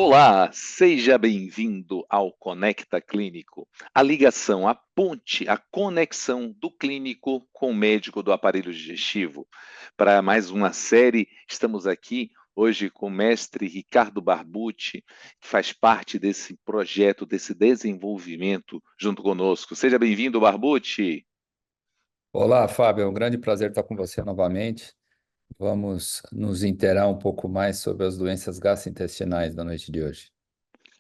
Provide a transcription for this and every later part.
Olá, seja bem-vindo ao Conecta Clínico, a ligação, a ponte, a conexão do clínico com o médico do aparelho digestivo. Para mais uma série, estamos aqui hoje com o mestre Ricardo Barbucci, que faz parte desse projeto, desse desenvolvimento junto conosco. Seja bem-vindo, Barbucci. Olá, Fábio, é um grande prazer estar com você novamente. Vamos nos inteirar um pouco mais sobre as doenças gastrointestinais da noite de hoje.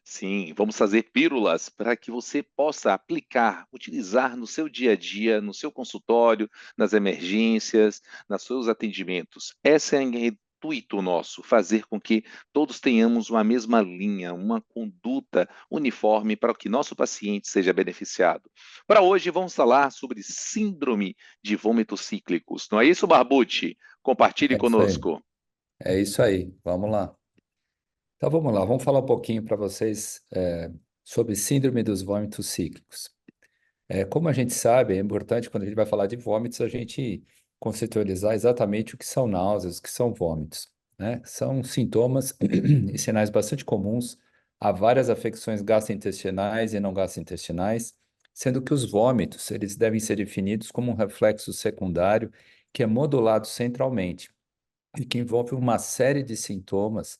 Sim, vamos fazer pílulas para que você possa aplicar, utilizar no seu dia a dia, no seu consultório, nas emergências, nos seus atendimentos. Esse é o intuito nosso, fazer com que todos tenhamos uma mesma linha, uma conduta uniforme para que nosso paciente seja beneficiado. Para hoje, vamos falar sobre síndrome de vômitos cíclicos. Não é isso, Barbucci? Compartilhe É isso aí. conosco. É isso aí. Vamos lá. Então vamos lá. Vamos falar um pouquinho para vocês sobre síndrome dos vômitos cíclicos. Como a gente sabe, é importante quando a gente vai falar de vômitos a gente conceitualizar exatamente o que são náuseas, o que são vômitos, né? São sintomas e sinais bastante comuns a várias afecções gastrointestinais e não gastrointestinais, sendo que os vômitos, eles devem ser definidos como um reflexo secundário que é modulado centralmente e que envolve uma série de sintomas,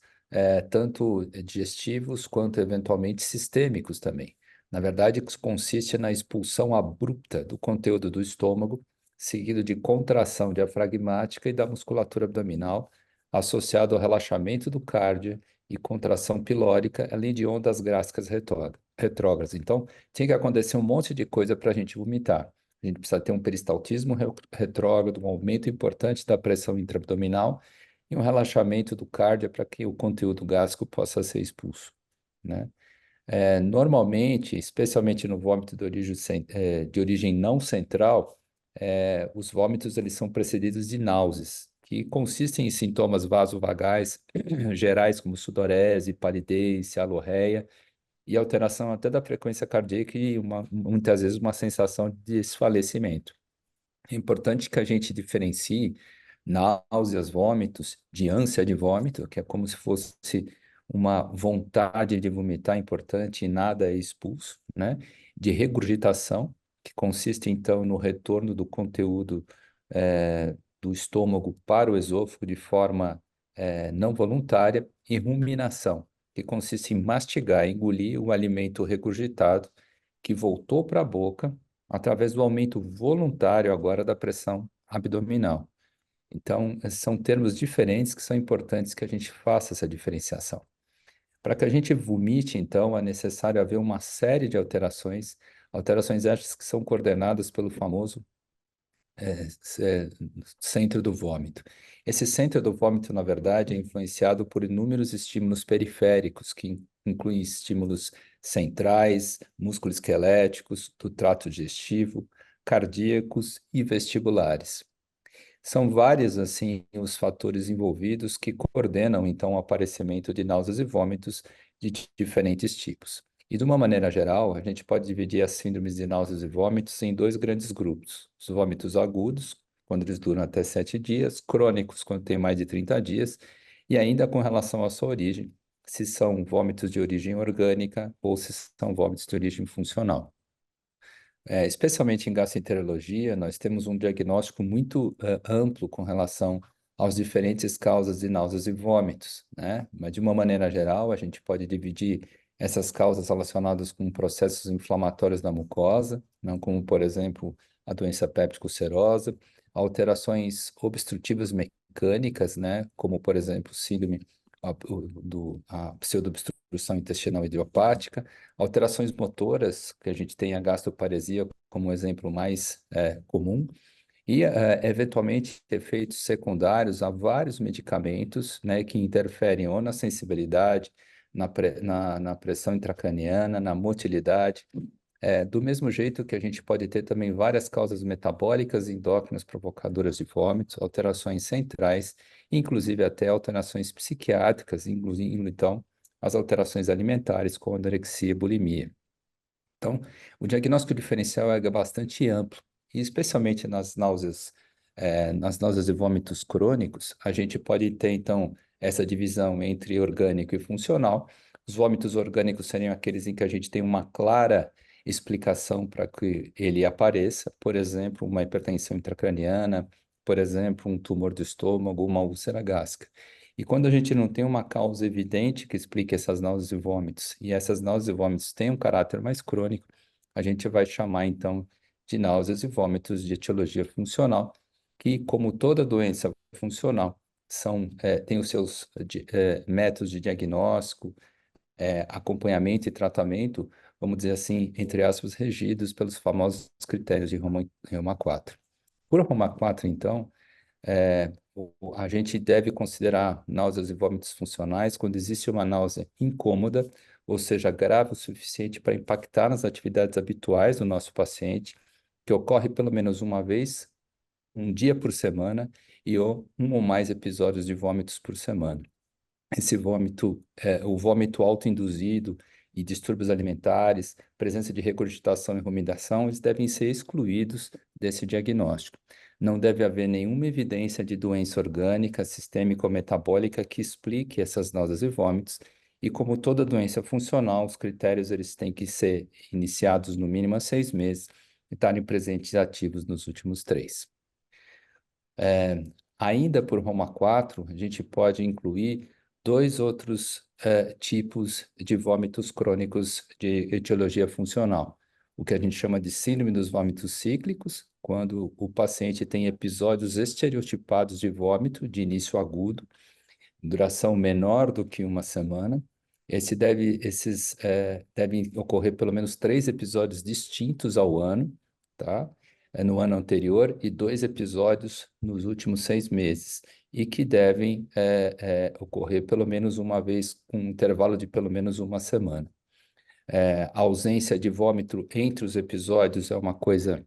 tanto digestivos quanto eventualmente sistêmicos também. Na verdade, isso consiste na expulsão abrupta do conteúdo do estômago, seguido de contração diafragmática e da musculatura abdominal, associado ao relaxamento do cardio e contração pilórica, além de ondas gástricas retrógradas. Então, tinha que acontecer um monte de coisa para a gente vomitar. A gente precisa ter um peristaltismo retrógrado, um aumento importante da pressão intraabdominal e um relaxamento do cardio para que o conteúdo gástrico possa ser expulso, né? Normalmente, especialmente no vômito de origem não central, os vômitos eles são precedidos de náuseas, que consistem em sintomas vasovagais gerais como sudorese, palidez, cialorreia e alteração até da frequência cardíaca e muitas vezes uma sensação de desfalecimento. É importante que a gente diferencie náuseas, vômitos, de ânsia de vômito, que é como se fosse uma vontade de vomitar importante e nada é expulso, né? De regurgitação, que consiste então no retorno do conteúdo do estômago para o esôfago de forma não voluntária, e ruminação, que consiste em mastigar, engolir o alimento regurgitado que voltou para a boca através do aumento voluntário agora da pressão abdominal. Então, são termos diferentes que são importantes que a gente faça essa diferenciação. Para que a gente vomite, então, é necessário haver uma série de alterações, alterações essas que são coordenadas pelo famoso centro do vômito. Esse centro do vômito, na verdade, é influenciado por inúmeros estímulos periféricos, que incluem estímulos centrais, musculoesqueléticos, do trato digestivo, cardíacos e vestibulares. São vários, assim, os fatores envolvidos que coordenam, então, o aparecimento de náuseas e vômitos de diferentes tipos. E, de uma maneira geral, a gente pode dividir as síndromes de náuseas e vômitos em dois grandes grupos. Os vômitos agudos, quando eles duram até 7 dias, crônicos, quando tem mais de 30 dias, e ainda com relação à sua origem, se são vômitos de origem orgânica ou se são vômitos de origem funcional. Especialmente em gastroenterologia, nós temos um diagnóstico muito amplo com relação às diferentes causas de náuseas e vômitos, né? Mas, de uma maneira geral, a gente pode dividir essas causas relacionadas com processos inflamatórios da mucosa, não como, por exemplo, a doença péptica ulcerosa, alterações obstrutivas mecânicas, né? Como, por exemplo, síndrome a pseudoobstrução intestinal idiopática, alterações motoras, que a gente tem a gastroparesia como exemplo mais comum, e, eventualmente, efeitos secundários a vários medicamentos, né, que interferem ou na sensibilidade, na pressão intracraniana, na motilidade. Do mesmo jeito que a gente pode ter também várias causas metabólicas endócrinas provocadoras de vômitos, alterações centrais, inclusive até alterações psiquiátricas, incluindo, então, as alterações alimentares, como anorexia e bulimia. Então, o diagnóstico diferencial é bastante amplo, e especialmente nas náuseas e vômitos crônicos, a gente pode ter, então, essa divisão entre orgânico e funcional, Os vômitos orgânicos seriam aqueles em que a gente tem uma clara explicação para que ele apareça, por exemplo, uma hipertensão intracraniana, por exemplo, um tumor do estômago, uma úlcera gástrica. E quando a gente não tem uma causa evidente que explique essas náuseas e vômitos, e essas náuseas e vômitos têm um caráter mais crônico, a gente vai chamar então de náuseas e vômitos de etiologia funcional, que, como toda doença funcional, tem os seus métodos de diagnóstico, acompanhamento e tratamento, vamos dizer assim, entre aspas, regidos pelos famosos critérios de Roma 4. Por Roma 4, então, a gente deve considerar náuseas e vômitos funcionais quando existe uma náusea incômoda, ou seja, grave o suficiente para impactar nas atividades habituais do nosso paciente, que ocorre pelo menos uma vez, um dia por semana, ou um ou mais episódios de vômitos por semana. Esse vômito, o vômito autoinduzido e distúrbios alimentares, presença de regurgitação e ruminação, eles devem ser excluídos desse diagnóstico. Não deve haver nenhuma evidência de doença orgânica, sistêmica ou metabólica que explique essas náuseas e vômitos. E como toda doença funcional, os critérios eles têm que ser iniciados no mínimo há 6 meses e estarem presentes e ativos nos últimos 3. Ainda por Roma 4, a gente pode incluir dois outros tipos de vômitos crônicos de etiologia funcional. O que a gente chama de síndrome dos vômitos cíclicos, quando o paciente tem episódios estereotipados de vômito de início agudo, duração menor do que uma semana. Esses devem ocorrer pelo menos 3 episódios distintos ao ano, tá? No ano anterior e 2 episódios nos últimos 6 meses, e que devem ocorrer pelo menos uma vez, com um intervalo de pelo menos uma semana. A ausência de vômito entre os episódios é uma coisa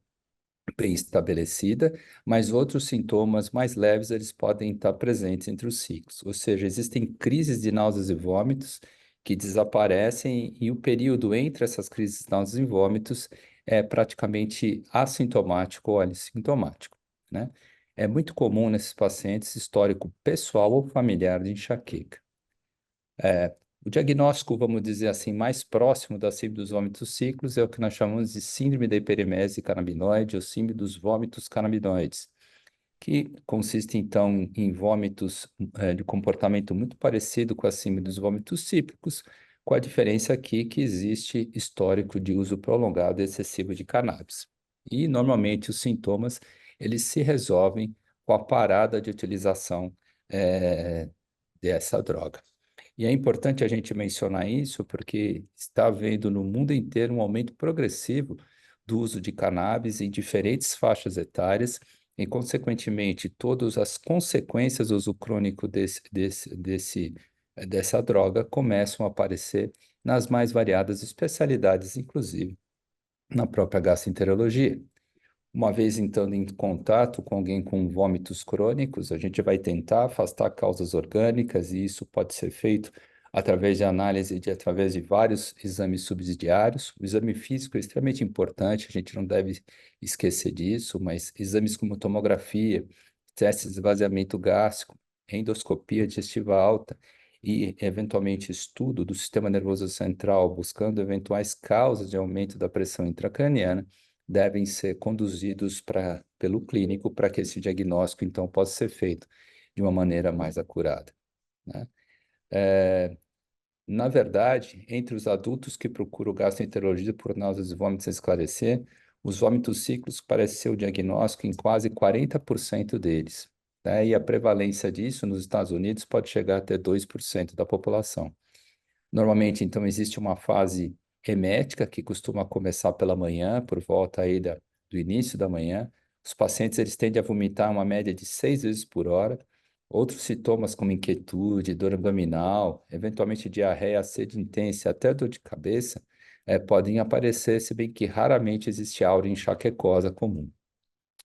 bem estabelecida, mas outros sintomas mais leves eles podem estar presentes entre os ciclos. Ou seja, existem crises de náuseas e vômitos que desaparecem e o período entre essas crises de náuseas e vômitos é praticamente assintomático ou assintomático, né? É muito comum nesses pacientes histórico pessoal ou familiar de enxaqueca. O diagnóstico, vamos dizer assim, mais próximo da síndrome dos vômitos cíclicos é o que nós chamamos de síndrome da hiperemese canabinoide ou síndrome dos vômitos canabinoides, que consiste, então, em vômitos de comportamento muito parecido com a síndrome dos vômitos cíclicos, com a diferença aqui que existe histórico de uso prolongado e excessivo de cannabis. E, normalmente, os sintomas, eles se resolvem com a parada de utilização dessa droga. E é importante a gente mencionar isso porque está havendo no mundo inteiro um aumento progressivo do uso de cannabis em diferentes faixas etárias e, consequentemente, todas as consequências do uso crônico dessa droga começam a aparecer nas mais variadas especialidades, inclusive na própria gastroenterologia. Uma vez entrando em contato com alguém com vômitos crônicos, a gente vai tentar afastar causas orgânicas, e isso pode ser feito através de análise através de vários exames subsidiários. O exame físico é extremamente importante, a gente não deve esquecer disso, mas exames como tomografia, testes de esvaziamento gástrico, endoscopia digestiva alta e, eventualmente, estudo do sistema nervoso central, buscando eventuais causas de aumento da pressão intracraniana, devem ser conduzidos pelo clínico para que esse diagnóstico, então, possa ser feito de uma maneira mais acurada, né? Na verdade, entre os adultos que procuram gastroenterologia por náuseas e vômitos sem esclarecer, os vômitos cíclicos parece ser o diagnóstico em quase 40% deles, né? E a prevalência disso nos Estados Unidos pode chegar até 2% da população. Normalmente, então, existe uma fase emética que costuma começar pela manhã, por volta aí do início da manhã. Os pacientes eles tendem a vomitar uma média de 6 vezes por hora. Outros sintomas como inquietude, dor abdominal, eventualmente diarreia, sede intensa, e até dor de cabeça, podem aparecer, se bem que raramente existe aura enxaquecosa comum.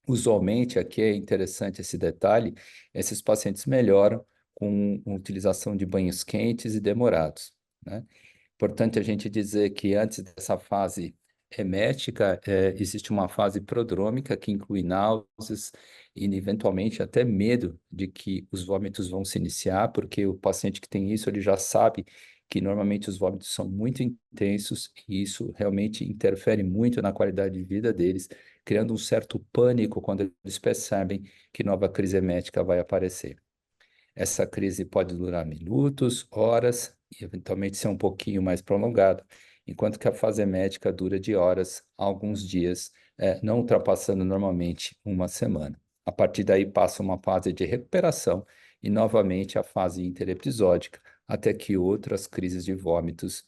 Usualmente, aqui é interessante esse detalhe, esses pacientes melhoram com a utilização de banhos quentes e demorados, né? Importante a gente dizer que antes dessa fase emética, existe uma fase prodrômica que inclui náuseas e, eventualmente, até medo de que os vômitos vão se iniciar, porque o paciente que tem isso, ele já sabe que normalmente os vômitos são muito intensos e isso realmente interfere muito na qualidade de vida deles, criando um certo pânico quando eles percebem que nova crise emética vai aparecer. Essa crise pode durar minutos, horas e eventualmente ser um pouquinho mais prolongada, enquanto que a fase emética dura de horas a alguns dias, não ultrapassando normalmente uma semana. A partir daí passa uma fase de recuperação e novamente a fase interepisódica, até que outras crises de vômitos,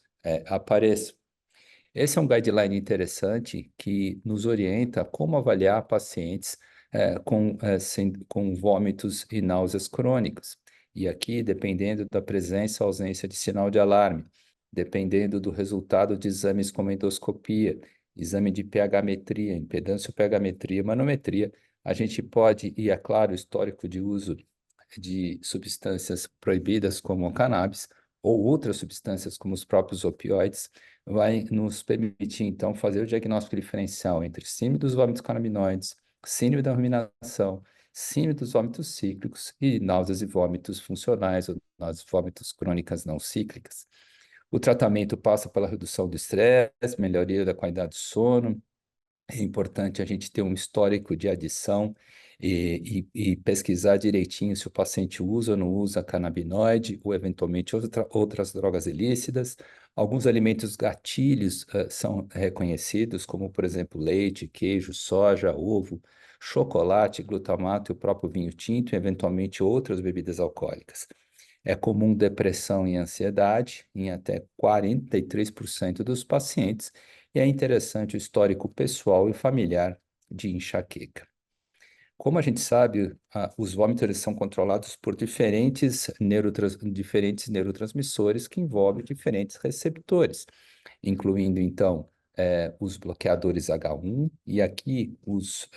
apareçam. Esse é um guideline interessante que nos orienta como avaliar pacientes com vômitos e náuseas crônicas. E aqui, dependendo da presença ou ausência de sinal de alarme, dependendo do resultado de exames como endoscopia, exame de pH-metria, impedância-pH-metria, manometria, a gente pode, e é claro, o histórico de uso de substâncias proibidas como o cannabis ou outras substâncias como os próprios opioides, vai nos permitir, então, fazer o diagnóstico diferencial entre síndrome dos vômitos canabinoides, síndrome da ruminação, síndrome dos vômitos cíclicos e náuseas e vômitos funcionais ou náuseas e vômitos crônicas não cíclicas. O tratamento passa pela redução do estresse, melhoria da qualidade do sono, é importante a gente ter um histórico de adição e pesquisar direitinho se o paciente usa ou não usa canabinoide ou eventualmente outras drogas ilícitas. Alguns alimentos gatilhos são reconhecidos, como por exemplo leite, queijo, soja, ovo, chocolate, glutamato e o próprio vinho tinto e eventualmente outras bebidas alcoólicas. É comum depressão e ansiedade em até 43% dos pacientes, e é interessante o histórico pessoal e familiar de enxaqueca. Como a gente sabe, os vômitos eles são controlados por diferentes neurotransmissores que envolvem diferentes receptores, incluindo, então, os bloqueadores H1 e aqui os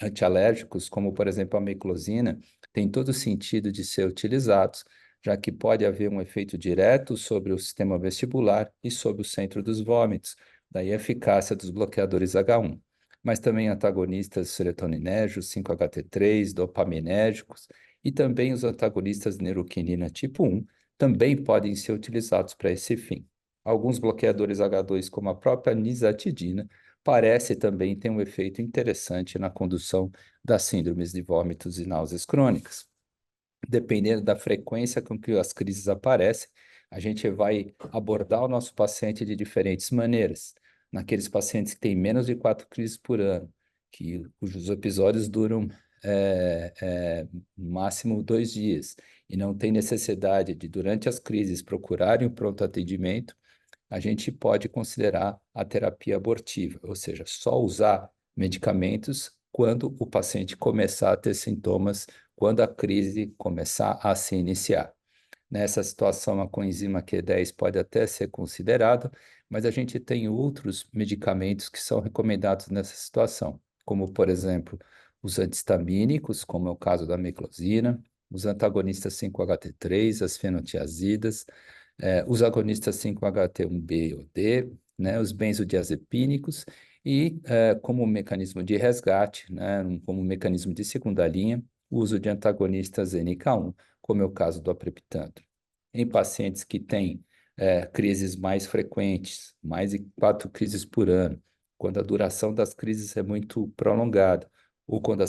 antialérgicos, como, por exemplo, a meclozina, tem todo sentido de ser utilizados, já que pode haver um efeito direto sobre o sistema vestibular e sobre o centro dos vômitos, daí a eficácia dos bloqueadores H1. Mas também antagonistas serotoninérgicos, 5-HT3, dopaminérgicos e também os antagonistas de neuroquinina tipo 1 também podem ser utilizados para esse fim. Alguns bloqueadores H2, como a própria nizatidina, parece também ter um efeito interessante na condução das síndromes de vômitos e náuseas crônicas. Dependendo da frequência com que as crises aparecem, a gente vai abordar o nosso paciente de diferentes maneiras. Naqueles pacientes que têm menos de 4 crises por ano, cujos episódios duram no máximo 2 dias, e não tem necessidade de, durante as crises, procurarem o pronto atendimento, a gente pode considerar a terapia abortiva, ou seja, só usar medicamentos quando o paciente começar a ter sintomas, quando a crise começar a se iniciar. Nessa situação, a coenzima Q10 pode até ser considerada, mas a gente tem outros medicamentos que são recomendados nessa situação, como, por exemplo, os antihistamínicos, como é o caso da meclozina, os antagonistas 5-HT3, as fenotiazidas, os agonistas 5-HT1B ou D, né, os benzodiazepínicos e, como mecanismo de resgate, né, como mecanismo de segunda linha, o uso de antagonistas NK1, como é o caso do apreptando. Em pacientes que têm crises mais frequentes, mais de 4 crises por ano, quando a duração das crises é muito prolongada, ou quando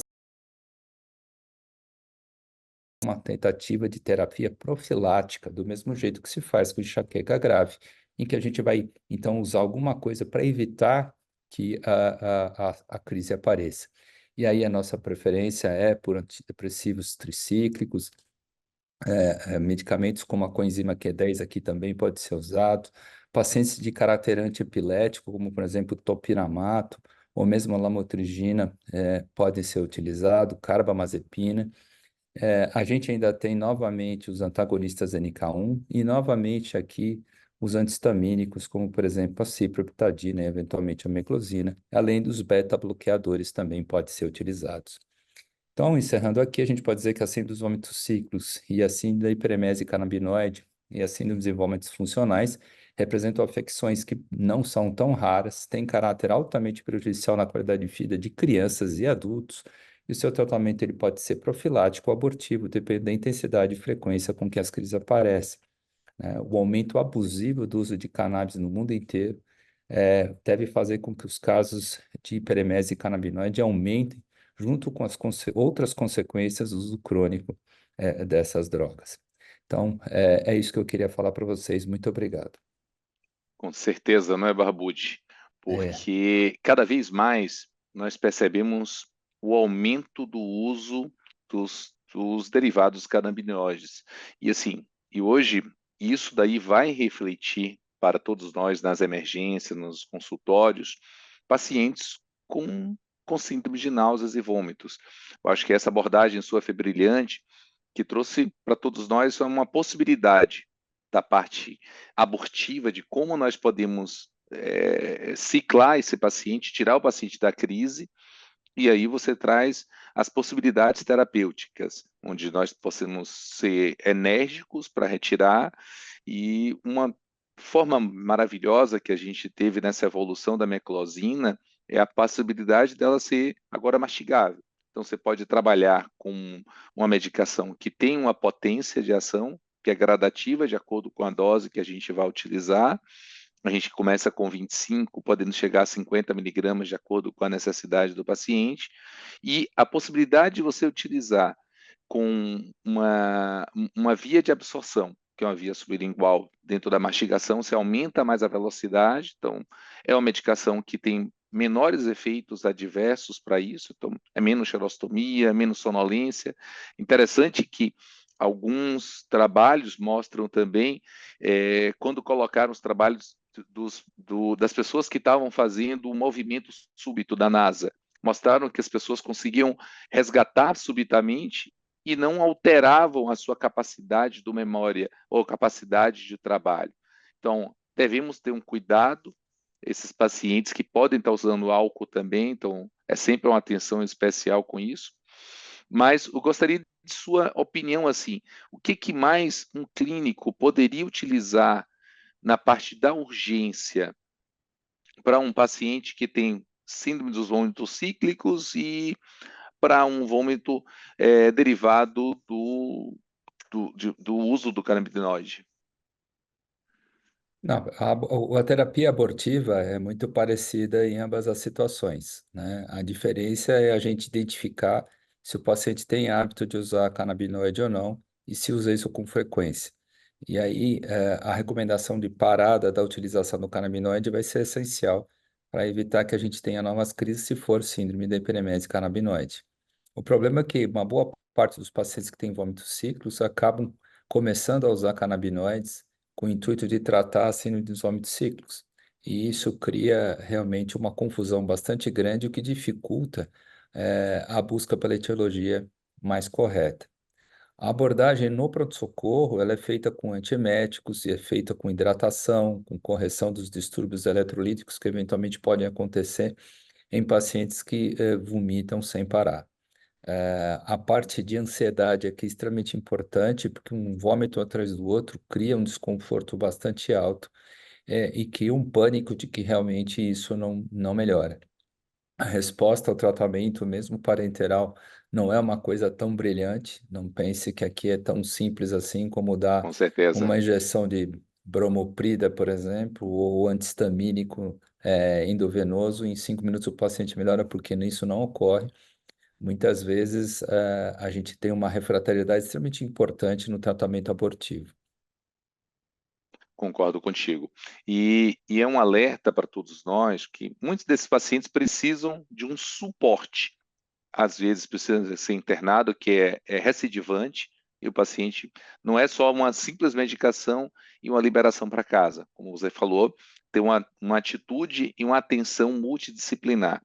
uma tentativa de terapia profilática, do mesmo jeito que se faz com enxaqueca grave, em que a gente vai, então, usar alguma coisa para evitar que a crise apareça. E aí a nossa preferência é por antidepressivos tricíclicos, medicamentos como a coenzima Q10 aqui também pode ser usado, pacientes de caráter antiepilético, como por exemplo topiramato, ou mesmo a lamotrigina, podem ser utilizados, carbamazepina, a gente ainda tem novamente os antagonistas NK1 e novamente aqui os antihistamínicos, como por exemplo a ciproptadina e eventualmente a meclozina, além dos beta-bloqueadores também podem ser utilizados. Então, encerrando aqui, a gente pode dizer que a síndrome dos vômitos cíclicos e a síndrome da hiperemese canabinoide e a síndrome dos vômitos funcionais representam afecções que não são tão raras, têm caráter altamente prejudicial na qualidade de vida de crianças e adultos, e o seu tratamento ele pode ser profilático ou abortivo, dependendo da intensidade e frequência com que as crises aparecem. né? O aumento abusivo do uso de cannabis no mundo inteiro deve fazer com que os casos de hiperemese canabinoide aumentem, junto com as outras consequências do uso crônico dessas drogas. Então, é isso que eu queria falar para vocês. Muito obrigado. Com certeza, não é, Barbude? É, Porque cada vez mais nós percebemos o aumento do uso dos derivados canabinoides. E assim, e hoje isso daí vai refletir para todos nós nas emergências, nos consultórios, pacientes com síndrome de náuseas e vômitos. Eu acho que essa abordagem sua foi brilhante, que trouxe para todos nós uma possibilidade da parte abortiva, de como nós podemos ciclar esse paciente, tirar o paciente da crise, e aí você traz as possibilidades terapêuticas, onde nós possamos ser enérgicos para retirar, e uma forma maravilhosa que a gente teve nessa evolução da meclozina é a possibilidade dela ser agora mastigável. Então, você pode trabalhar com uma medicação que tem uma potência de ação, que é gradativa, de acordo com a dose que a gente vai utilizar. A gente começa com 25, podendo chegar a 50 miligramas, de acordo com a necessidade do paciente. E a possibilidade de você utilizar com uma via de absorção, que é uma via sublingual, dentro da mastigação, você aumenta mais a velocidade. Então, é uma medicação que tem menores efeitos adversos para isso, então é menos xerostomia, menos sonolência. Interessante que alguns trabalhos mostram também, quando colocaram os trabalhos das pessoas que estavam fazendo o movimento súbito da NASA, mostraram que as pessoas conseguiam resgatar subitamente e não alteravam a sua capacidade de memória ou capacidade de trabalho. Então, devemos ter um cuidado, esses pacientes que podem estar usando álcool também, então é sempre uma atenção especial com isso. Mas eu gostaria de sua opinião, assim, o que mais um clínico poderia utilizar na parte da urgência para um paciente que tem síndrome dos vômitos cíclicos e para um vômito derivado do uso do canabinoide. não, a terapia abortiva é muito parecida em ambas as situações, né? A diferença é a gente identificar se o paciente tem hábito de usar canabinoide ou não e se usa isso com frequência. E aí, a recomendação de parada da utilização do canabinoide vai ser essencial para evitar que a gente tenha novas crises se for síndrome da hiperemese canabinoide. O problema é que uma boa parte dos pacientes que têm vômitos cíclicos acabam começando a usar canabinoides com o intuito de tratar a síndrome dos vômitos cíclicos. E isso cria realmente uma confusão bastante grande, o que dificulta, a busca pela etiologia mais correta. A abordagem no pronto-socorro, ela é feita com antieméticos e é feita com hidratação, com correção dos distúrbios eletrolíticos que eventualmente podem acontecer em pacientes que vomitam sem parar. A parte de ansiedade aqui é extremamente importante, porque um vômito atrás do outro cria um desconforto bastante alto, e cria um pânico de que realmente isso não melhora. A resposta ao tratamento, mesmo parenteral, não é uma coisa tão brilhante. Não pense que aqui é tão simples assim como dar Com certeza. uma injeção de bromoprida, por exemplo, ou anti-histamínico endovenoso. Em 5 minutos o paciente melhora, porque isso não ocorre. Muitas vezes a gente tem uma refratariedade extremamente importante no tratamento abortivo. Concordo contigo. E é um alerta para todos nós que muitos desses pacientes precisam de um suporte. Às vezes precisa ser internado, que é recidivante, e o paciente não é só uma simples medicação e uma liberação para casa. Como você falou, tem uma atitude e uma atenção multidisciplinar,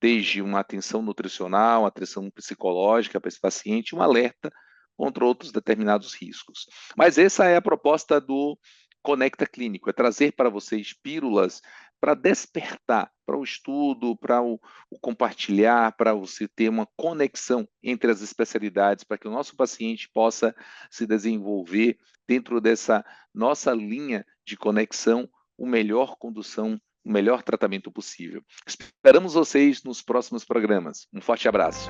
desde uma atenção nutricional, uma atenção psicológica para esse paciente, um alerta contra outros determinados riscos. Mas essa é a proposta do Conecta Clínico, é trazer para vocês pílulas para despertar, para o estudo, para o compartilhar, para você ter uma conexão entre as especialidades, para que o nosso paciente possa se desenvolver dentro dessa nossa linha de conexão, o melhor condução, o melhor tratamento possível. Esperamos vocês nos próximos programas. Um forte abraço.